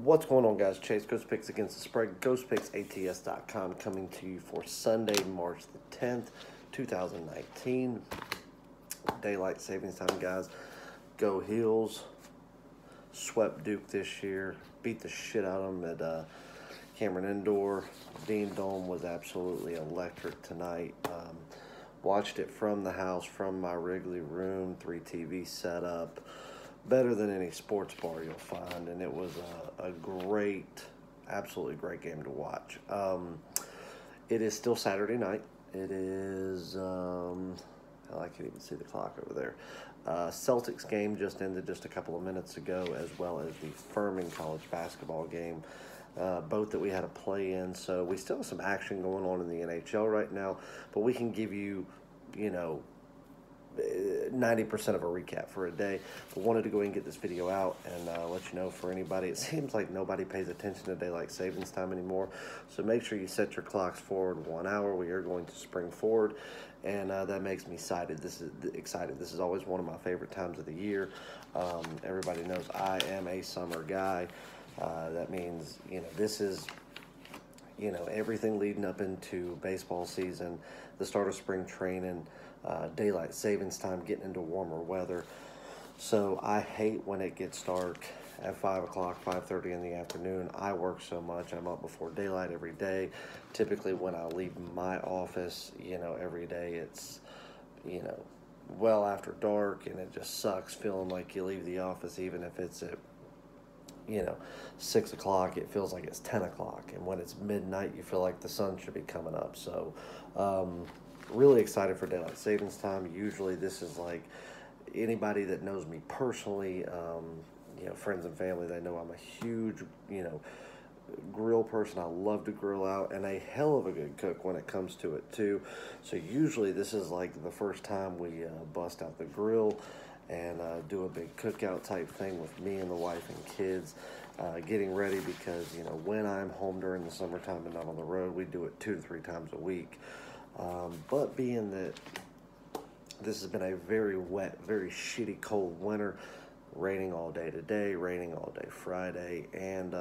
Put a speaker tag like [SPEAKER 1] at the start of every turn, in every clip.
[SPEAKER 1] What's going on, guys? Chase, Ghost Picks against the spread. GhostPicksATS.com coming to you for Sunday, March the 10th, 2019. Daylight savings time, guys. Go Heels. Swept Duke this year. Beat the shit out of them at Cameron Indoor. Dean Dome was absolutely electric tonight. Watched it from the house, from my Wrigley room, 3 TV setup. Better than any sports bar you'll find, and it was a great, absolutely great game to watch. It is still Saturday night. It is, hell, I can't even see the clock over there. Celtics game just ended just a couple of minutes ago, as well as the Furman college basketball game, both that we had a play in. So we still have some action going on in the NHL right now, but we can give you, 90% of a recap for a day. But wanted to go ahead and get this video out and let you know, for anybody, it seems like nobody pays attention to daylight savings time anymore, so make sure you set your clocks forward 1 hour. We are going to spring forward, and that makes me excited. This is always one of my favorite times of the year. Everybody knows I am a summer guy. That means, this is everything leading up into baseball season, the start of spring training, daylight savings time, getting into warmer weather. So I hate when it gets dark at 5 o'clock, 5:30 in the afternoon. I work so much. I'm up before daylight every day. Typically when I leave my office, every day it's, well after dark, and it just sucks feeling like you leave the office even if it's at 6 o'clock, it feels like it's 10 o'clock. And when it's midnight, you feel like the sun should be coming up. So, really excited for daylight savings time. Usually this is like, anybody that knows me personally, friends and family, they know I'm a huge, grill person. I love to grill out, and a hell of a good cook when it comes to it too. So usually this is like the first time we bust out the grill and do a big cookout type thing with me and the wife and kids, getting ready, because when I'm home during the summertime and not on the road, we do it 2 to 3 times a week. But being that this has been a very wet, very shitty cold winter, raining all day today, raining all day Friday, and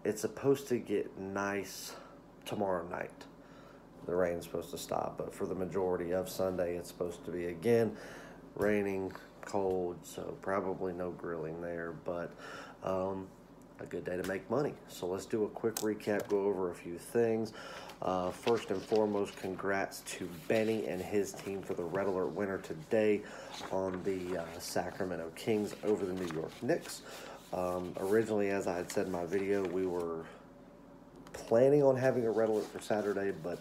[SPEAKER 1] it's supposed to get nice tomorrow night. The rain's supposed to stop, but for the majority of Sunday, it's supposed to be, again, raining, cold, so probably no grilling there, but a good day to make money. So let's do a quick recap, go over a few things. First and foremost, congrats to Benny and his team for the Red Alert winner today on the Sacramento Kings over the New York Knicks. Originally, as I had said in my video, we were planning on having a Red Alert for Saturday, but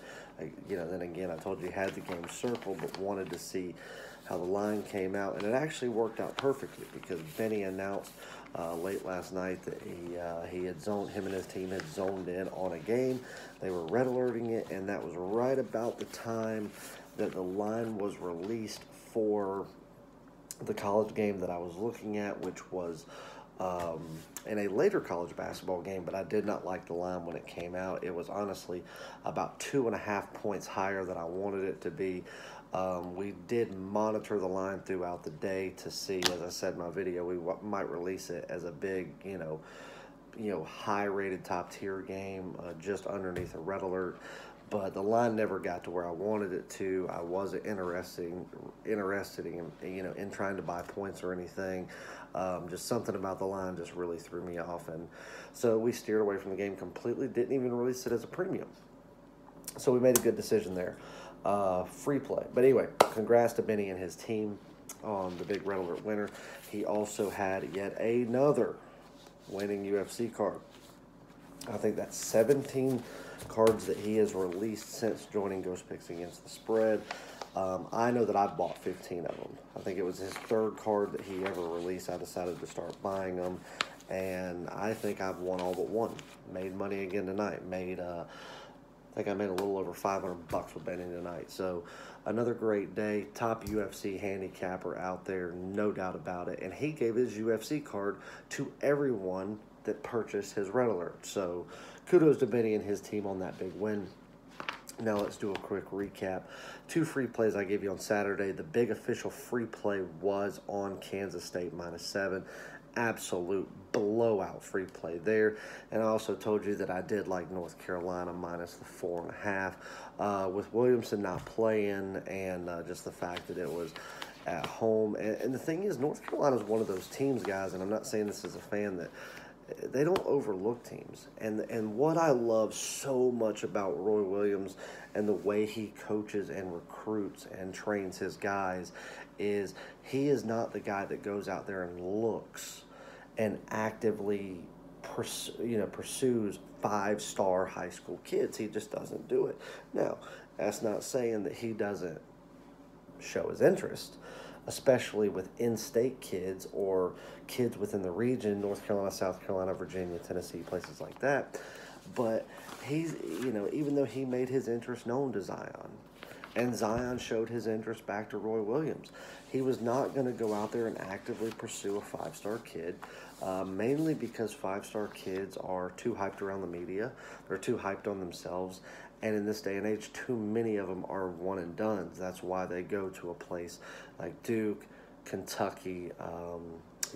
[SPEAKER 1] then again, I told you had the game circled, but wanted to see how the line came out, and it actually worked out perfectly, because Benny announced late last night that him and his team had zoned in on a game. They were red alerting it, and that was right about the time that the line was released for the college game that I was looking at, which was in a later college basketball game, but I did not like the line when it came out. It was honestly about 2.5 points higher than I wanted it to be. We did monitor the line throughout the day to see, as I said in my video, we might release it as a big, high-rated top-tier game, just underneath a red alert. But the line never got to where I wanted it to. I wasn't interested in trying to buy points or anything. Just something about the line just really threw me off, and so we steered away from the game completely. Didn't even release it as a premium. So we made a good decision there. Free play. But anyway, congrats to Benny and his team on the big Red Alert winner. He also had yet another winning UFC card. I think that's 17 cards that he has released since joining Ghost Picks against the spread. I know that I've bought 15 of them. I think it was his 3rd card that he ever released. I decided to start buying them, and I think I've won all but one. Made money again tonight. I think I made a little over $500 with Benny tonight. So another great day. Top UFC handicapper out there, no doubt about it. And he gave his UFC card to everyone that purchased his Red Alert. So kudos to Benny and his team on that big win. Now let's do a quick recap. 2 free plays I gave you on Saturday. The big official free play was on Kansas State -7. Absolute blowout free play there. And I also told you that I did like North Carolina minus the 4.5. With Williamson not playing and just the fact that it was at home. And the thing is, North Carolina is one of those teams, guys, and I'm not saying this as a fan, that they don't overlook teams. And what I love so much about Roy Williams and the way he coaches and recruits and trains his guys is he is not the guy that goes out there and looks and actively pursues five-star high school kids. He just doesn't do it. Now, that's not saying that he doesn't show his interest, especially with in-state kids or kids within the region, North Carolina, South Carolina, Virginia, Tennessee, places like that. But he's, even though he made his interest known to Zion, and Zion showed his interest back to Roy Williams, he was not going to go out there and actively pursue a five-star kid, mainly because five-star kids are too hyped around the media. They're too hyped on themselves. And in this day and age, too many of them are one and done. That's why they go to a place like Duke, Kentucky,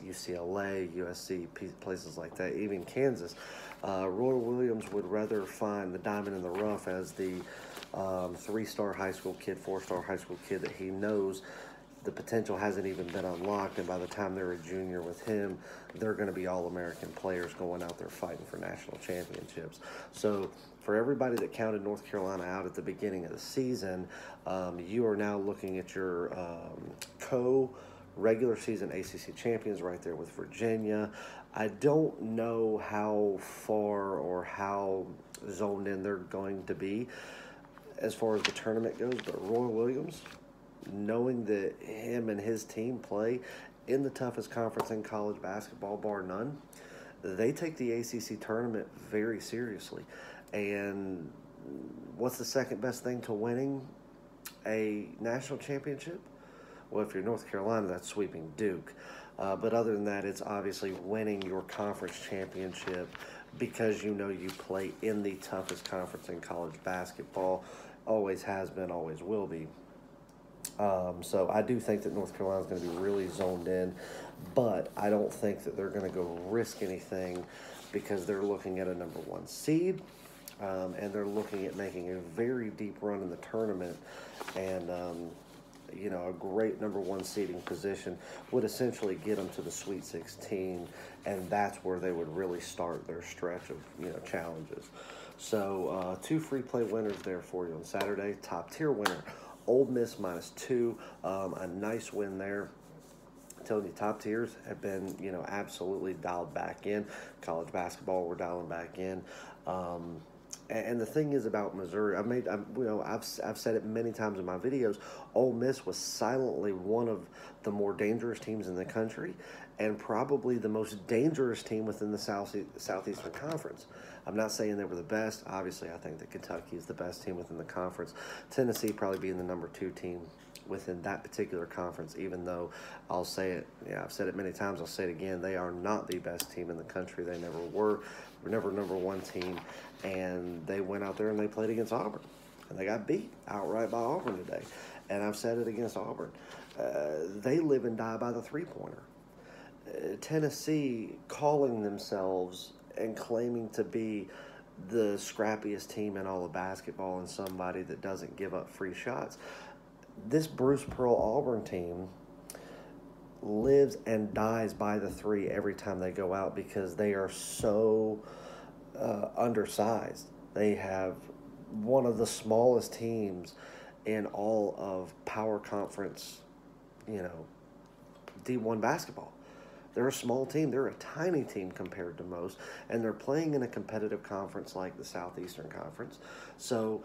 [SPEAKER 1] UCLA, USC, places like that, even Kansas. Roy Williams would rather find the diamond in the rough as the three-star high school kid, four-star high school kid that he knows the potential hasn't even been unlocked, and by the time they're a junior with him, they're going to be all-American players going out there fighting for national championships. So for everybody that counted North Carolina out at the beginning of the season, you are now looking at your regular season ACC champions right there with Virginia. I don't know how far or how zoned in they're going to be as far as the tournament goes, but Roy Williams, knowing that him and his team play in the toughest conference in college basketball, bar none, they take the ACC tournament very seriously. And what's the second best thing to winning a national championship? Well, if you're North Carolina, that's sweeping Duke. But other than that, it's obviously winning your conference championship because you play in the toughest conference in college basketball. Always has been, always will be. So I do think that North Carolina is going to be really zoned in, but I don't think that they're going to go risk anything because they're looking at a number one seed, and they're looking at making a very deep run in the tournament, and a great number one seeding position would essentially get them to the Sweet 16, and that's where they would really start their stretch of challenges. So 2 free play winners there for you on Saturday. Top tier winner, Ole Miss -2, a nice win there. I'm telling you, top tiers have been, absolutely dialed back in. College basketball, we're dialing back in. And the thing is about Missouri, I've said it many times in my videos. Ole Miss was silently one of the more dangerous teams in the country, and probably the most dangerous team within the Southeastern Conference. I'm not saying they were the best. Obviously, I think that Kentucky is the best team within the conference. Tennessee probably being the number 2 team within that particular conference, even though I'll say it, I've said it many times, I'll say it again, they are not the best team in the country. They never were. We're never number 1 team, and they went out there and they played against Auburn, and they got beat outright by Auburn today. And I've said it against Auburn. They live and die by the three-pointer. Tennessee calling themselves and claiming to be the scrappiest team in all of basketball and somebody that doesn't give up free shots. This Bruce Pearl Auburn team lives and dies by the three every time they go out because they are so undersized. They have one of the smallest teams in all of Power Conference, D1 basketball. They're a small team. They're a tiny team compared to most, and they're playing in a competitive conference like the Southeastern Conference. So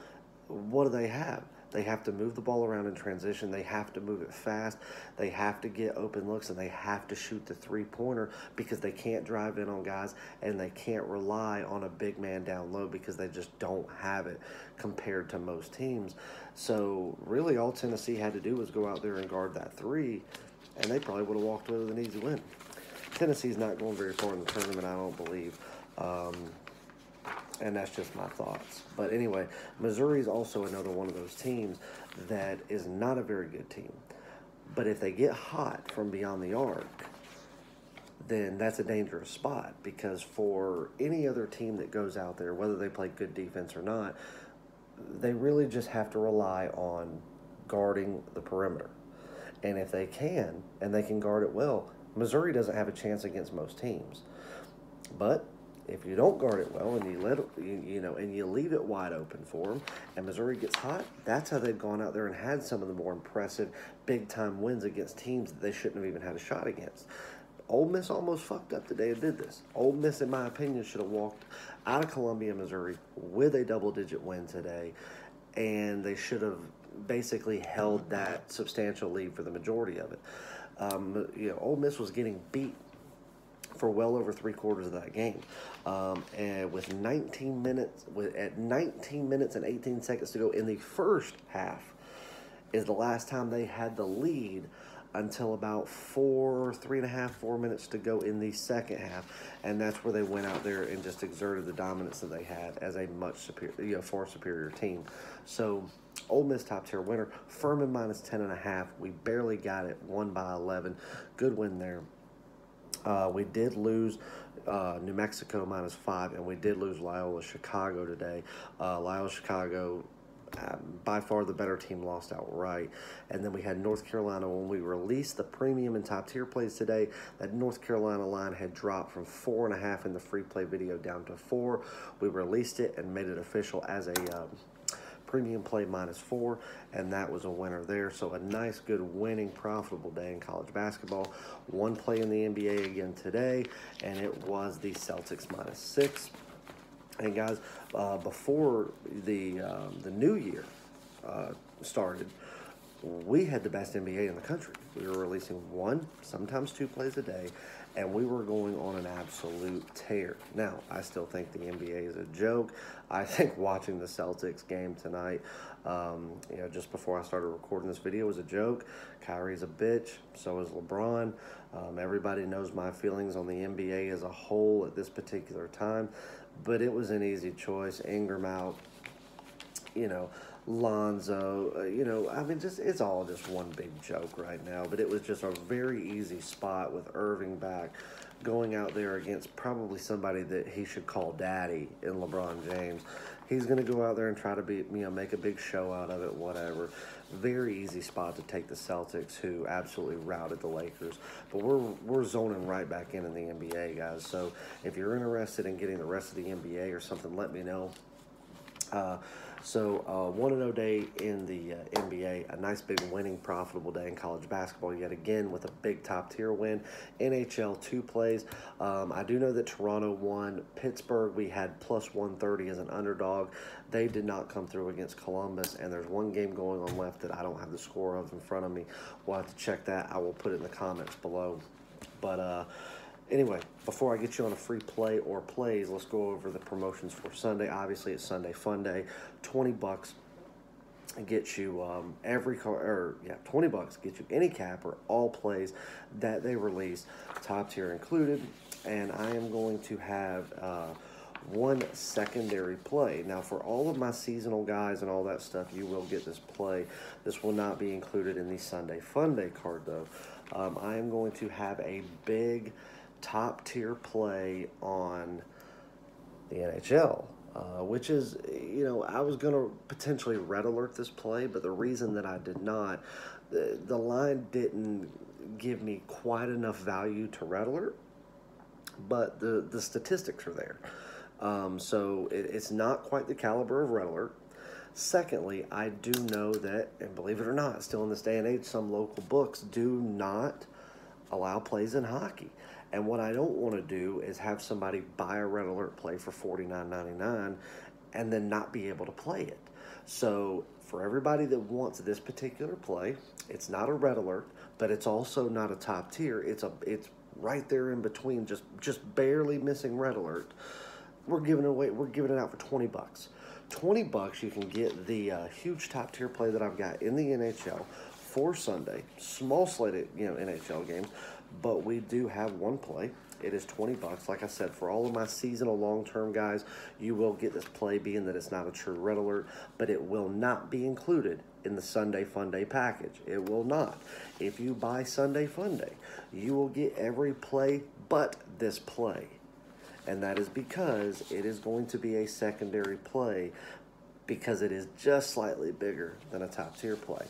[SPEAKER 1] what do they have? They have to move the ball around in transition. They have to move it fast. They have to get open looks, and they have to shoot the three-pointer because they can't drive in on guys, and they can't rely on a big man down low because they just don't have it compared to most teams. So really all Tennessee had to do was go out there and guard that three, and they probably would have walked away with an easy win. Tennessee's not going very far in the tournament, I don't believe. And that's just my thoughts. But anyway, Missouri is also another one of those teams that is not a very good team. But if they get hot from beyond the arc, then that's a dangerous spot, because for any other team that goes out there, whether they play good defense or not, they really just have to rely on guarding the perimeter. And if they can, and they can guard it well, Missouri doesn't have a chance against most teams. But if you don't guard it well and you let and you leave it wide open for them, and Missouri gets hot, that's how they've gone out there and had some of the more impressive big time wins against teams that they shouldn't have even had a shot against. Ole Miss almost fucked up the day it did this. Ole Miss, in my opinion, should have walked out of Columbia, Missouri with a double-digit win today, and they should have basically held that substantial lead for the majority of it. Ole Miss was getting beat for well over 3/4 of that game, and with 19 minutes, at 19 minutes and 18 seconds to go in the first half, is the last time they had the lead until about 4 minutes to go in the second half, and that's where they went out there and just exerted the dominance that they had as a much superior, far superior team. So Ole Miss top tier winner. Furman minus 10.5. We barely got it, won by 11. Good win there. We did lose New Mexico minus 5, and we did lose Loyola Chicago today. Loyola Chicago, by far the better team, lost outright. And then we had North Carolina. When we released the premium and top tier plays today, that North Carolina line had dropped from 4.5 in the free play video down to 4. We released it and made it official as a premium play minus 4, and that was a winner there. So a nice, good, winning, profitable day in college basketball. One play in the NBA again today, and it was the Celtics minus 6. And guys, before the new year started, we had the best NBA in the country. We were releasing 1, sometimes 2 plays a day, and we were going on an absolute tear. Now, I still think the NBA is a joke. I think watching the Celtics game tonight, just before I started recording this video, was a joke. Kyrie's a bitch. So is LeBron. Everybody knows my feelings on the NBA as a whole at this particular time. But it was an easy choice. Ingram out, Lonzo, it's all just one big joke right now. But it was just a very easy spot with Irving back, going out there against probably somebody that he should call daddy in LeBron James. He's going to go out there and try to make a big show out of it, whatever. Very easy spot to take the Celtics, who absolutely routed the Lakers. But we're zoning right back in the NBA, guys. So if you're interested in getting the rest of the NBA or something, let me know. 1-0 day in the NBA, a nice big winning profitable day in college basketball yet again with a big top tier win. NHL 2 plays. I do know that Toronto won. Pittsburgh, we had plus 130 as an underdog. They did not come through against Columbus, and there's one game going on left that I don't have the score of in front of me. We'll have to check that. I will put it in the comments below. But anyway, before I get you on a free play or plays, let's go over the promotions for Sunday. Obviously, it's Sunday Fun Day. $20 get you $20 get you any cap or all plays that they release, top tier included. And I am going to have one secondary play. Now, for all of my seasonal guys and all that stuff, you will get this play. This will not be included in the Sunday Fun Day card, though. I am going to have a big top tier play on the NHL, which is, I was going to potentially red alert this play, but the reason that I did not, the line didn't give me quite enough value to red alert, but the statistics are there. So it's not quite the caliber of red alert. Secondly, I do know that, and believe it or not, still in this day and age, some local books do not allow plays in hockey. And what I don't want to do is have somebody buy a red alert play for $49.99 and then not be able to play it. So for everybody that wants this particular play, it's not a red alert, but it's also not a top tier. It's right there in between, just barely missing red alert. We're giving it out for $20. $20, you can get the huge top tier play that I've got in the NHL for Sunday. Small slated, NHL games, but we do have one play. It is $20. Like I said, for all of my seasonal long-term guys, you will get this play, being that it's not a true red alert, but it will not be included in the Sunday Funday package. It will not. If you buy Sunday Funday, you will get every play but this play. And that is because it is going to be a secondary play because it is just slightly bigger than a top tier play.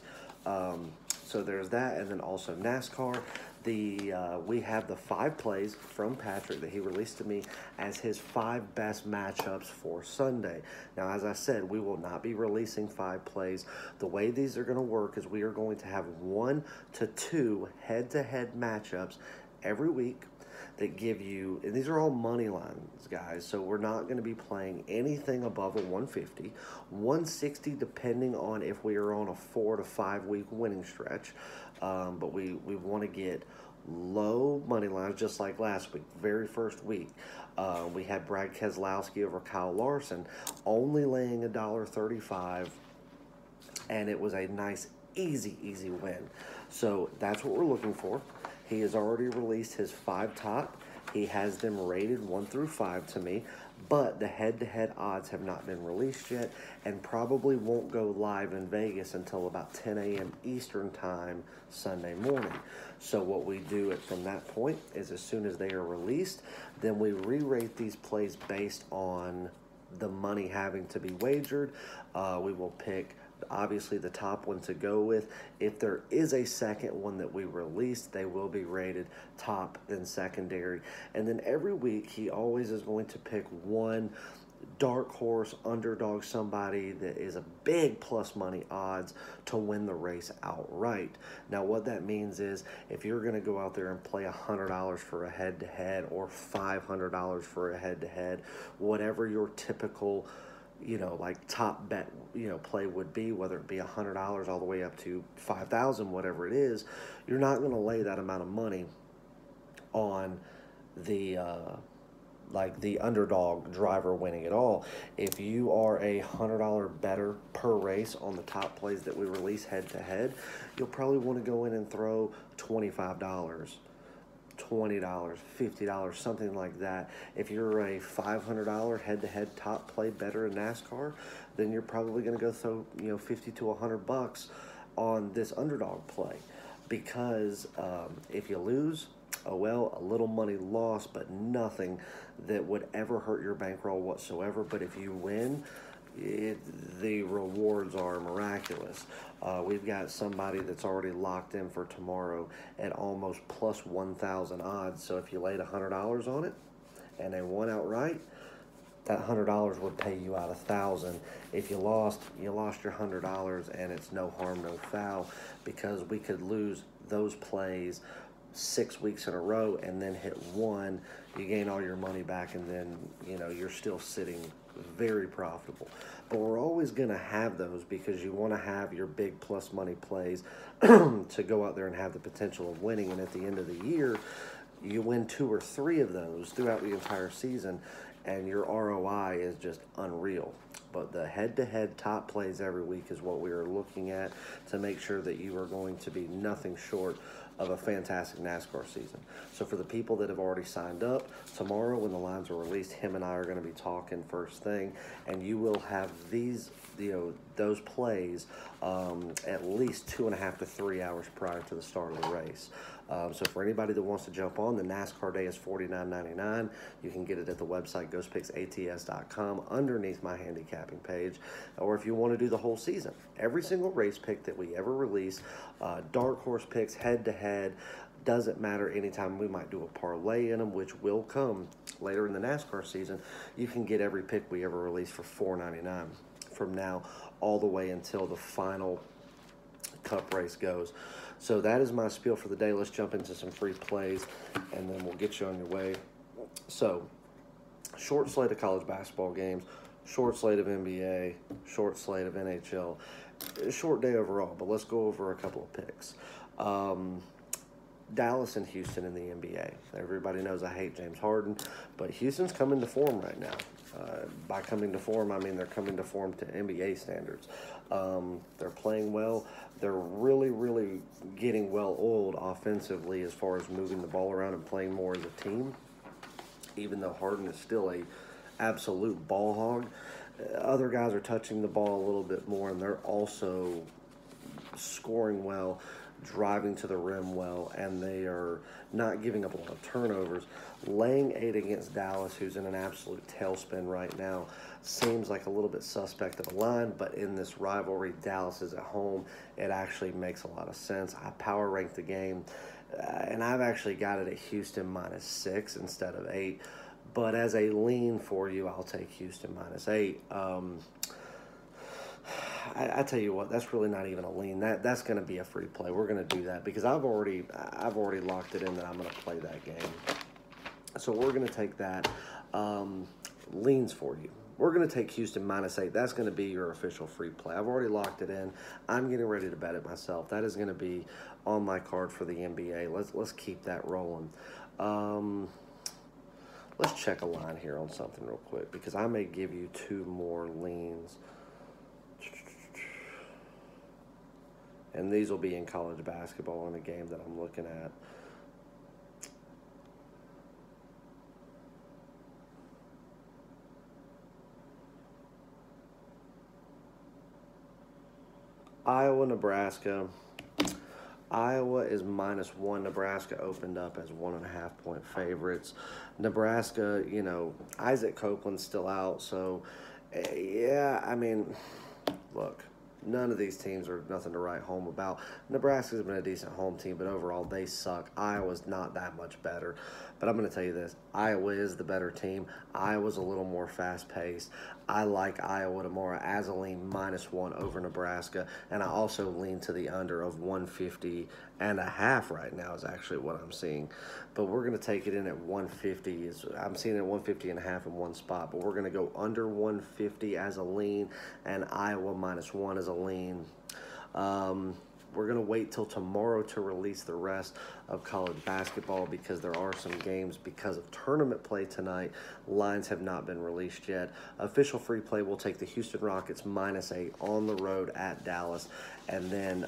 [SPEAKER 1] So there's that, and then also NASCAR. We have the 5 plays from Patrick that he released to me as his 5 best matchups for Sunday. Now, as I said, we will not be releasing 5 plays. The way these are going to work is we are going to have 1 to 2 head-to-head matchups every week that give you, and these are all money lines, guys, so we're not going to be playing anything above a 150, 160 depending on if we are on a 4 to 5 week winning stretch, but we want to get low money lines just like last week. Very first week, we had Brad Keselowski over Kyle Larson only laying $1.35, and it was a nice easy win. So that's what we're looking for. He has already released his 5 top. He has them rated 1 through 5 to me, but the head-to-head odds have not been released yet and probably won't go live in Vegas until about 10 a.m. Eastern time Sunday morning. So what we do from that point is as soon as they are released, then we re-rate these plays based on the money having to be wagered. We will pick obviously the top one to go with. If there is a second one that we release, they will be rated top then secondary. And then every week he always is going to pick one dark horse underdog, somebody that is a big plus money odds to win the race outright. Now what that means is if you're going to go out there and play $100 for a head-to-head or $500 for a head-to-head, whatever your typical like top bet, play would be, whether it be $100 all the way up to $5,000, whatever it is, you're not going to lay that amount of money on the the underdog driver winning it all. If you are a $100 better per race on the top plays that we release head to head, you'll probably want to go in and throw $25. $20, $50, something like that. If you're a $500 head-to-head top play better in NASCAR, then you're probably going to go throw $50 to $100 on this underdog play, because if you lose, oh well, a little money lost, but nothing that would ever hurt your bankroll whatsoever. But if you win, the rewards are miraculous. We've got somebody that's already locked in for tomorrow at almost plus 1,000 odds. So if you laid $100 on it and they won outright, that $100 would pay you out 1,000. If you lost your $100, and it's no harm, no foul, because we could lose those plays 6 weeks in a row and then hit one. You gain all your money back, and then you're still sitting very profitable. But we're always going to have those because you want to have your big plus money plays to go out there and have the potential of winning. And at the end of the year, you win 2 or 3 of those throughout the entire season, and your ROI is just unreal. But the head-to-head top plays every week is what we are looking at to make sure that you are going to be nothing short of a fantastic NASCAR season. So for the people that have already signed up, tomorrow when the lines are released, him and I are going to be talking first thing, and you will have these, those plays at least 2.5 to 3 hours prior to the start of the race. So for anybody that wants to jump on, the NASCAR day is $49.99. You can get it at the website ghostpicksats.com underneath my handicapping page. Or if you want to do the whole season, every single race pick that we ever release, dark horse picks, head-to-head, doesn't matter. Anytime we might do a parlay in them, which will come later in the NASCAR season, you can get every pick we ever release for $4.99 from now all the way until the final cup race goes. So that is my spiel for the day. Let's jump into some free plays, and then we'll get you on your way. So, short slate of college basketball games, short slate of NBA, short slate of NHL, short day overall, but let's go over a couple of picks. Dallas and Houston in the NBA. Everybody knows I hate James Harden, but Houston's coming to form right now. By coming to form, I mean they're coming to form to NBA standards. They're playing well. They're really getting well oiled offensively as far as moving the ball around and playing more as a team. Even though Harden is still a absolute ball hog, other guys are touching the ball a little bit more, and they're also scoring well, driving to the rim well, and they are not giving up a lot of turnovers. Laying 8 against Dallas, who's in an absolute tailspin right now, seems like a little bit suspect of a line, but in this rivalry, Dallas is at home. It actually makes a lot of sense. I power ranked the game, and I've actually got it at Houston -6 instead of 8. But as a lean for you, I'll take Houston -8. I tell you what, that's really not even a lean. That's going to be a free play. We're going to do that because I've already locked it in that I'm going to play that game. So we're going to take that. Leans for you. We're going to take Houston -8. That's going to be your official free play. I've already locked it in. I'm getting ready to bet it myself. That is going to be on my card for the NBA. Let's keep that rolling. Let's check a line here on something real quick because I may give you 2 more leans. And these will be in college basketball in a game that I'm looking at. Iowa, Nebraska. Iowa is -1. Nebraska opened up as 1.5-point favorites. Nebraska, you know, Isaac Copeland's still out. So, yeah, I mean, look, none of these teams are nothing to write home about. Nebraska's been a decent home team, but overall they suck. Iowa's not that much better. But I'm going to tell you this. Iowa is the better team. Iowa's a little more fast-paced. I like Iowa tomorrow as a lean -1 over Nebraska. And I also lean to the under of 150.5 right now is actually what I'm seeing. But we're going to take it in at 150. I'm seeing it at 150.5 in one spot. But we're going to go under 150 as a lean and Iowa -1 as a lean. We're going to wait till tomorrow to release the rest of college basketball because there are some games because of tournament play tonight. Lines have not been released yet. Official free play will take the Houston Rockets -8 on the road at Dallas. And then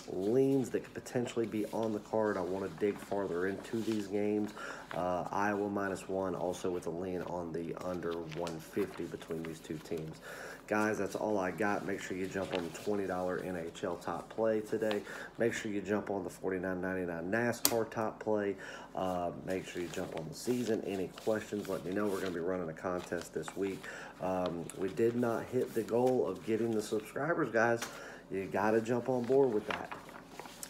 [SPEAKER 1] leans that could potentially be on the card. I want to dig farther into these games. Iowa -1, also with a lean on the under 150 between these two teams. Guys, that's all I got. Make sure you jump on the $20 NHL top play today. Make sure you jump on the $49.99 NASCAR top play. Make sure you jump on the season. Any questions, let me know. We're going to be running a contest this week. We did not hit the goal of getting the subscribers, guys. You got to jump on board with that.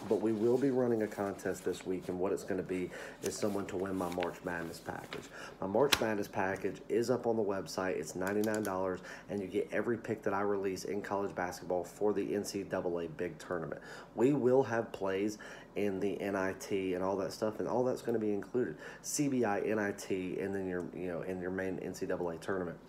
[SPEAKER 1] But we will be running a contest this week, and what it's going to be is someone to win my March Madness package. My March Madness package is up on the website. It's $99, and you get every pick that I release in college basketball for the NCAA Big Tournament. We will have plays in the NIT and all that stuff, and all that's going to be included. CBI, NIT, and then in your main NCAA tournament.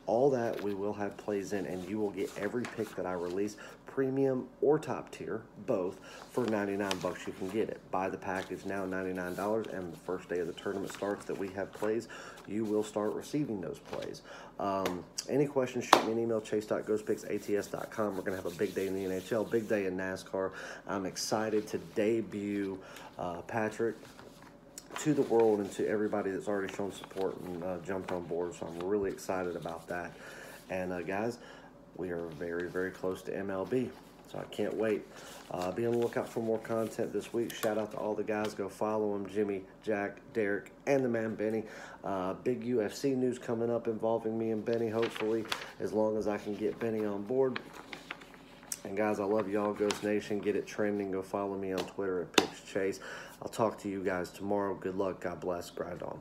[SPEAKER 1] All that we will have plays in, and you will get every pick that I release, premium or top tier, both, for $99. You can get it. Buy the package now, $99, and the first day of the tournament starts that we have plays, you will start receiving those plays. Any questions, shoot me an email, chase.ghostpicksats.com. We're going to have a big day in the NHL, big day in NASCAR. I'm excited to debut Patrick to the world and to everybody that's already shown support and jumped on board. So I'm really excited about that. And guys, we are very, very close to MLB. So I can't wait. Be on the lookout for more content this week. Shout out to all the guys. Go follow them, Jimmy, Jack, Derek, and the man Benny. Big UFC news coming up involving me and Benny, hopefully, as long as I can get Benny on board. And guys, I love y'all. Ghost Nation, get it trending. Go follow me on Twitter at Picks Chase. I'll talk to you guys tomorrow. Good luck. God bless. Grind on.